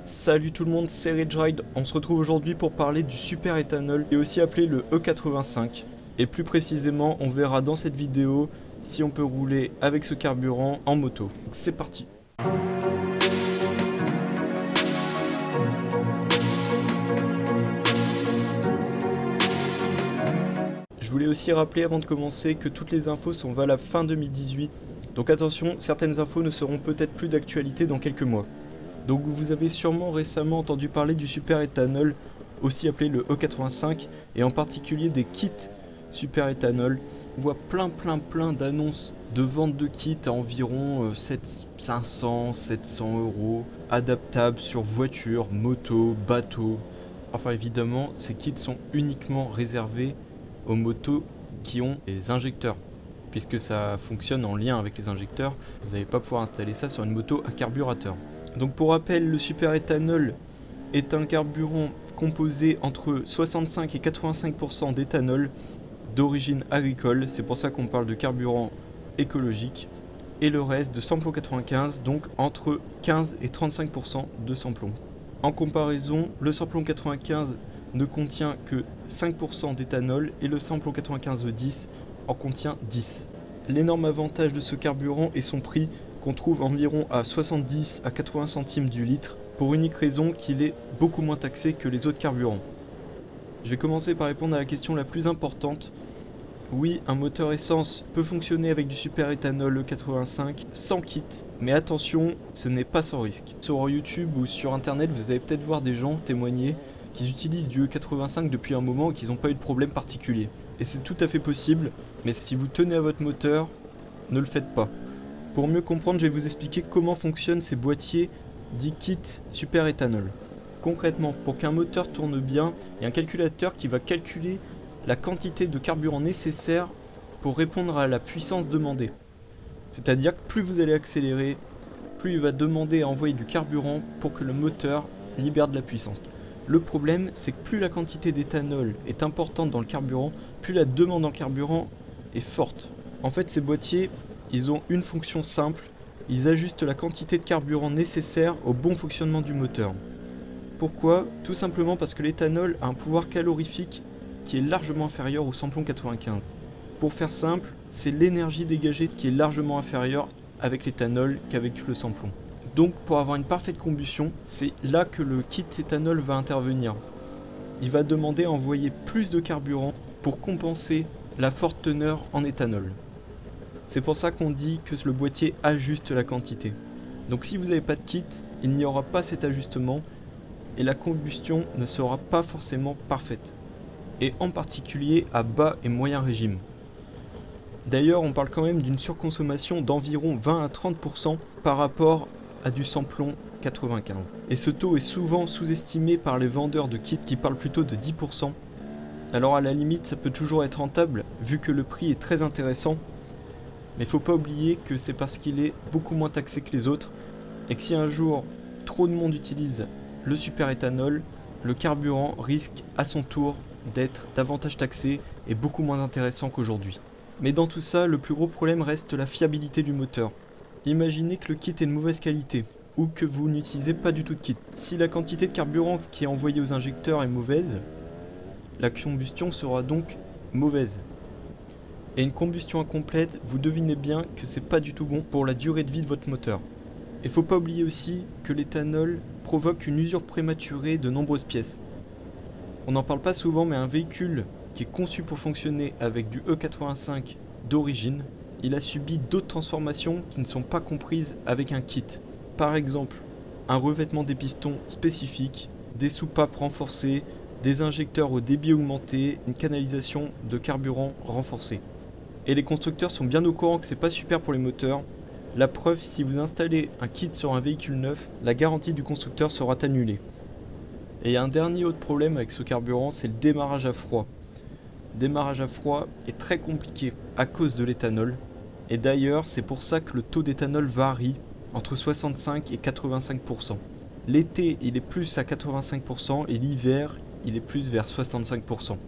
Salut tout le monde, c'est RageRide. On se retrouve aujourd'hui pour parler du super éthanol, et aussi appelé le E85. Et plus précisément, on verra dans cette vidéo si on peut rouler avec ce carburant en moto. C'est parti. Je voulais aussi rappeler avant de commencer que toutes les infos sont valables fin 2018. Donc attention, certaines infos ne seront peut-être plus d'actualité dans quelques mois. Donc vous avez sûrement récemment entendu parler du super éthanol, aussi appelé le E85, et en particulier des kits super éthanol. On voit plein d'annonces de vente de kits à environ 500-700 euros, adaptables sur voiture, moto, bateau. Enfin évidemment, ces kits sont uniquement réservés aux motos qui ont des injecteurs. Puisque ça fonctionne en lien avec les injecteurs, vous n'allez pas pouvoir installer ça sur une moto à carburateur. Donc pour rappel, le super éthanol est un carburant composé entre 65 et 85% d'éthanol d'origine agricole, c'est pour ça qu'on parle de carburant écologique, et le reste de samplon 95, donc entre 15 et 35% de samplon. En comparaison, le samplon 95 ne contient que 5% d'éthanol et le samplon 95E10 en contient 10. L'énorme avantage de ce carburant est son prix, qu'on trouve environ à 70 à 80 centimes du litre, pour unique raison qu'il est beaucoup moins taxé que les autres carburants. Je vais commencer par répondre à la question la plus importante. Oui, un moteur essence peut fonctionner avec du super éthanol E85 sans kit, mais attention, ce n'est pas sans risque. Sur YouTube ou sur internet, vous allez peut-être voir des gens témoigner qu'ils utilisent du E85 depuis un moment et qu'ils n'ont pas eu de problème particulier. Et c'est tout à fait possible, mais si vous tenez à votre moteur, ne le faites pas. Pour mieux comprendre, je vais vous expliquer comment fonctionnent ces boîtiers dits kits super éthanol. Concrètement, pour qu'un moteur tourne bien, il y a un calculateur qui va calculer la quantité de carburant nécessaire pour répondre à la puissance demandée. C'est-à-dire que plus vous allez accélérer, plus il va demander à envoyer du carburant pour que le moteur libère de la puissance. Le problème, c'est que plus la quantité d'éthanol est importante dans le carburant, plus la demande en carburant est forte. En fait, ces boîtiers, ils ont une fonction simple, ils ajustent la quantité de carburant nécessaire au bon fonctionnement du moteur. Pourquoi ? Tout simplement parce que l'éthanol a un pouvoir calorifique qui est largement inférieur au samplon 95. Pour faire simple, c'est l'énergie dégagée qui est largement inférieure avec l'éthanol qu'avec le samplon. Donc pour avoir une parfaite combustion, c'est là que le kit éthanol va intervenir. Il va demander à envoyer plus de carburant pour compenser la forte teneur en éthanol. C'est pour ça qu'on dit que le boîtier ajuste la quantité. Donc si vous n'avez pas de kit, il n'y aura pas cet ajustement et la combustion ne sera pas forcément parfaite. Et en particulier à bas et moyen régime. D'ailleurs, on parle quand même d'une surconsommation d'environ 20 à 30% par rapport à du samplon 95. Et ce taux est souvent sous-estimé par les vendeurs de kits qui parlent plutôt de 10%. Alors à la limite, ça peut toujours être rentable vu que le prix est très intéressant. Mais faut pas oublier que c'est parce qu'il est beaucoup moins taxé que les autres et que si un jour trop de monde utilise le super éthanol, le carburant risque à son tour d'être davantage taxé et beaucoup moins intéressant qu'aujourd'hui. Mais dans tout ça, le plus gros problème reste la fiabilité du moteur. Imaginez que le kit est de mauvaise qualité ou que vous n'utilisez pas du tout de kit. Si la quantité de carburant qui est envoyée aux injecteurs est mauvaise, la combustion sera donc mauvaise. Et une combustion incomplète, vous devinez bien que c'est pas du tout bon pour la durée de vie de votre moteur. Et faut pas oublier aussi que l'éthanol provoque une usure prématurée de nombreuses pièces. On n'en parle pas souvent, mais un véhicule qui est conçu pour fonctionner avec du E85 d'origine, il a subi d'autres transformations qui ne sont pas comprises avec un kit. Par exemple, un revêtement des pistons spécifique, des soupapes renforcées, des injecteurs au débit augmenté, une canalisation de carburant renforcée. Et les constructeurs sont bien au courant que c'est pas super pour les moteurs. La preuve, si vous installez un kit sur un véhicule neuf, la garantie du constructeur sera annulée. Et il y a un dernier autre problème avec ce carburant, c'est le démarrage à froid. Le démarrage à froid est très compliqué à cause de l'éthanol. Et d'ailleurs, c'est pour ça que le taux d'éthanol varie entre 65 et 85%. L'été, il est plus à 85% et l'hiver, il est plus vers 65%.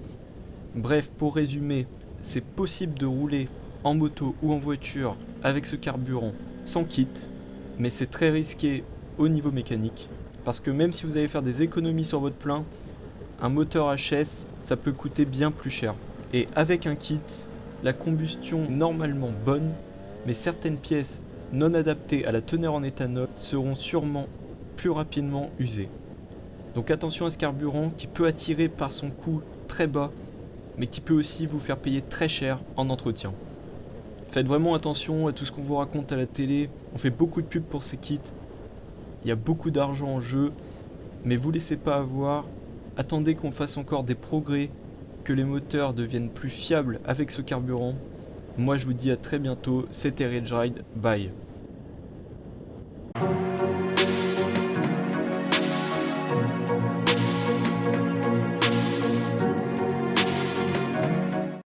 Bref, pour résumer, c'est possible de rouler en moto ou en voiture avec ce carburant sans kit, mais c'est très risqué au niveau mécanique. Parce que même si vous allez faire des économies sur votre plein, un moteur HS, ça peut coûter bien plus cher. Et avec un kit, la combustion est normalement bonne, mais certaines pièces non adaptées à la teneur en éthanol seront sûrement plus rapidement usées. Donc attention à ce carburant qui peut attirer par son coût très bas, mais qui peut aussi vous faire payer très cher en entretien. Faites vraiment attention à tout ce qu'on vous raconte à la télé, on fait beaucoup de pubs pour ces kits, il y a beaucoup d'argent en jeu, mais vous laissez pas avoir, attendez qu'on fasse encore des progrès, que les moteurs deviennent plus fiables avec ce carburant. Moi je vous dis à très bientôt, c'était Rage Ride, bye.